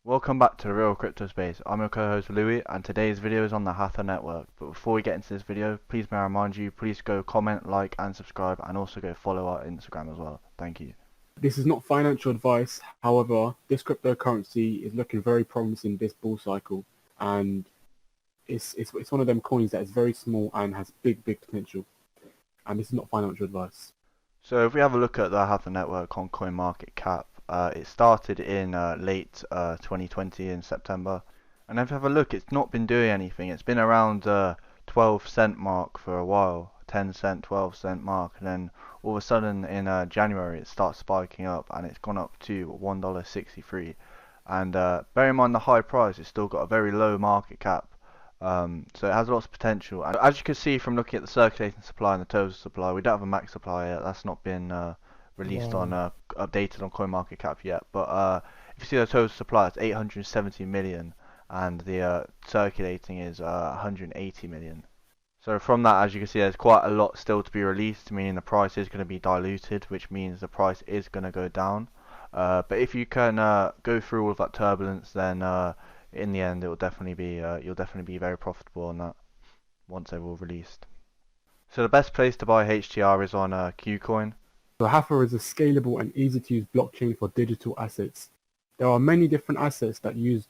Welcome back to the Real Crypto Space. I'm your co-host Louis, and today's video is on the Hathor network. But before we get into this video, please may I remind you, please go comment, like and subscribe, and also go follow our Instagram as well. Thank you. This is not financial advice. However, this cryptocurrency is looking very promising this bull cycle, and it's one of them coins that is very small and has big potential. And this is not financial advice. So if we have a look at the Hathor network on Coinmarketcap, it started in late 2020 in September, and if you have a look, it's not been doing anything. It's been around 12 cent mark for a while, 10 cent, 12 cent mark, and then all of a sudden in January it starts spiking up, and it's gone up to $1.63. And bear in mind the high price, it's still got a very low market cap. So it has lots of potential. And as you can see from looking at the circulating supply and the total supply, we don't have a max supply yet. That's not been released on updated on CoinMarketCap yet. But if you see the total supply, it's 870 million, and the circulating is 180 million. So from that, as you can see, there's quite a lot still to be released, meaning the price is going to be diluted, which means the price is going to go down. But if you can go through all of that turbulence, then in the end, it will definitely be you'll definitely be very profitable on that once they're all released. So the best place to buy HTR is on Qcoin. So Hathor is a scalable and easy to use blockchain for digital assets. There are many different assets that use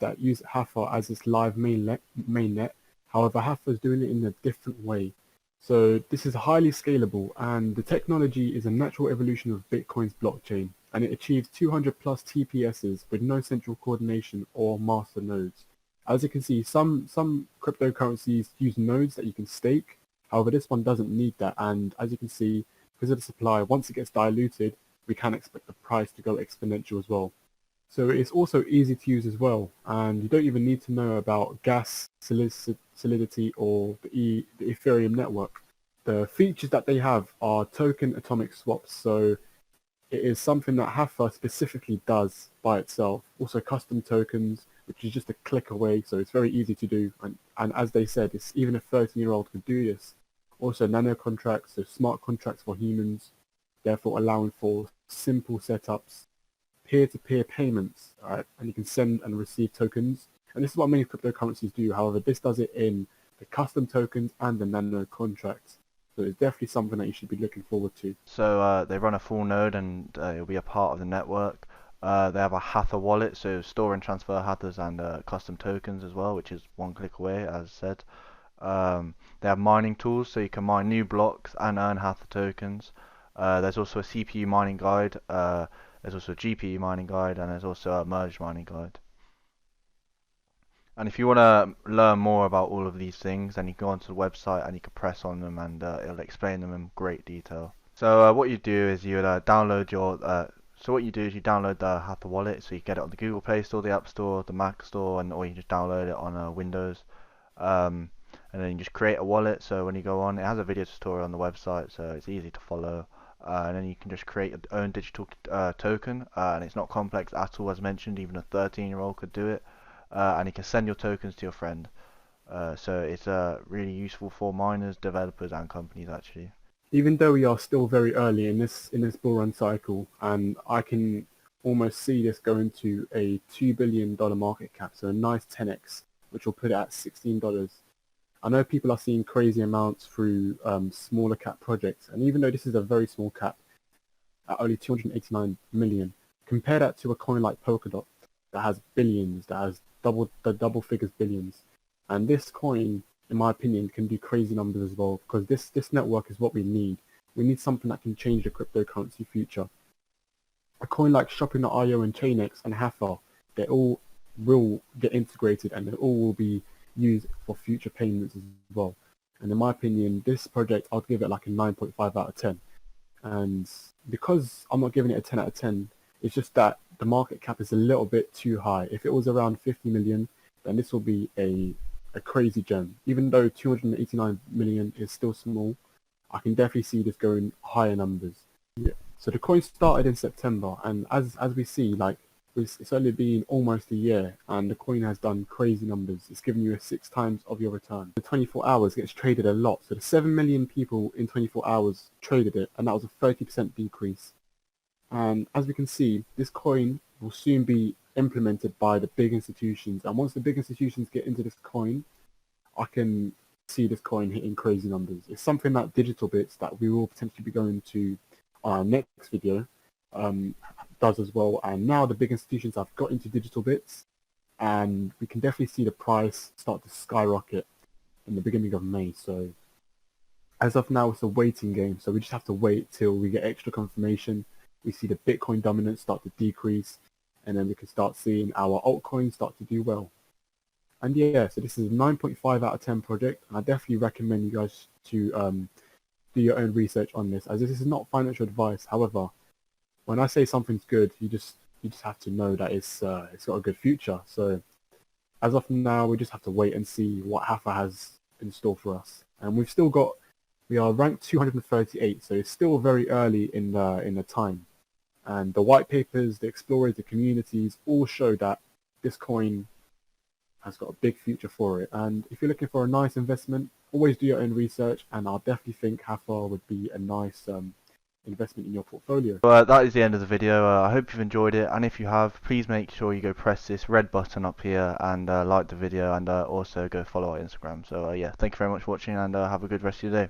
Hathor as its live mainnet. However, Hathor is doing it in a different way. So this is highly scalable, and the technology is a natural evolution of Bitcoin's blockchain, and it achieves 200 plus TPSs with no central coordination or master nodes. As you can see, some cryptocurrencies use nodes that you can stake. However, this one doesn't need that, and as you can see, because of the supply, once it gets diluted, we can expect the price to go exponential as well. So it's also easy to use as well, and you don't even need to know about gas, solidity, or the Ethereum network. The features that they have are token atomic swaps, so it is something that Hathor specifically does by itself. Also custom tokens, which is just a click away, so it's very easy to do, and as they said, it's even a 13-year-old could do this. Also nano contracts, so smart contracts for humans, therefore allowing for simple setups, peer-to-peer payments, right? And you can send and receive tokens. And this is what many cryptocurrencies do. However, this does it in the custom tokens and the nano contracts. So it's definitely something that you should be looking forward to. So they run a full node, and it'll be a part of the network. They have a Hathor wallet, so store and transfer Hathors and custom tokens as well, which is one click away, as said. They have mining tools, so you can mine new blocks and earn Hathor tokens. There's also a CPU mining guide. There's also a GPU mining guide, and there's also a merge mining guide. And if you want to learn more about all of these things, then you can go onto the website and you can press on them, and it'll explain them in great detail. So what you do is you download you download the Hathor wallet, so you get it on the Google Play Store, the App Store, the Mac Store, or you just download it on Windows. And then you just create a wallet. So when you go on, it has a video tutorial on the website, so it's easy to follow. And then you can just create your own digital token, and it's not complex at all, as mentioned. Even a 13-year-old could do it, and you can send your tokens to your friend. So it's really useful for miners, developers, and companies actually. Even though we are still very early in this bull run cycle, and I can almost see this going to a $2 billion market cap, so a nice 10x, which will put it at $16. I know people are seeing crazy amounts through smaller cap projects, and even though this is a very small cap at only 289 million, compare that to a coin like Polkadot that has billions, that has double figures billions, and this coin, in my opinion, can do crazy numbers as well, because this network is what we need. We need something that can change the cryptocurrency future. A coin like Shopping.io and Chainx and Hathor, they all will get integrated, and they all will be used for future payments as well. And in my opinion, this project, I'll give it like a 9.5 out of 10. And because I'm not giving it a 10 out of 10, it's just that the market cap is a little bit too high. If it was around 50 million, then this will be a crazy gem. Even though 289 million is still small, I can definitely see this going higher numbers. Yeah. So the coin started in September, and as we see, like, it's only been almost a year, and the coin has done crazy numbers. It's given you 6 times of your return. The 24 hours gets traded a lot. So the 7 million people in 24 hours traded it, and that was a 30% decrease. And as we can see, this coin will soon be implemented by the big institutions. And once the big institutions get into this coin, I can see this coin hitting crazy numbers. It's something that digital bits that we will potentially be going to our next video does as well. And now the big institutions have got into digital bits, and we can definitely see the price start to skyrocket in the beginning of May. So as of now, it's a waiting game. So we just have to wait till we get extra confirmation. We see the Bitcoin dominance start to decrease, and then we can start seeing our altcoins start to do well. And yeah, so this is a 9.5 out of 10 project, and I definitely recommend you guys to do your own research on this, as this is not financial advice. However, when I say something's good, you just have to know that it's got a good future. So as of now, we just have to wait and see what Hathor has in store for us. And we are ranked 238, so it's still very early in the time. And the white papers, the explorers, the communities all show that this coin has got a big future for it. And if you're looking for a nice investment, always do your own research, and I'll definitely think Hathor would be a nice investment in your portfolio. Well, that is the end of the video. I hope you've enjoyed it, and if you have, please make sure you go press this red button up here and like the video, and also go follow our Instagram. So yeah, thank you very much for watching, and have a good rest of your day.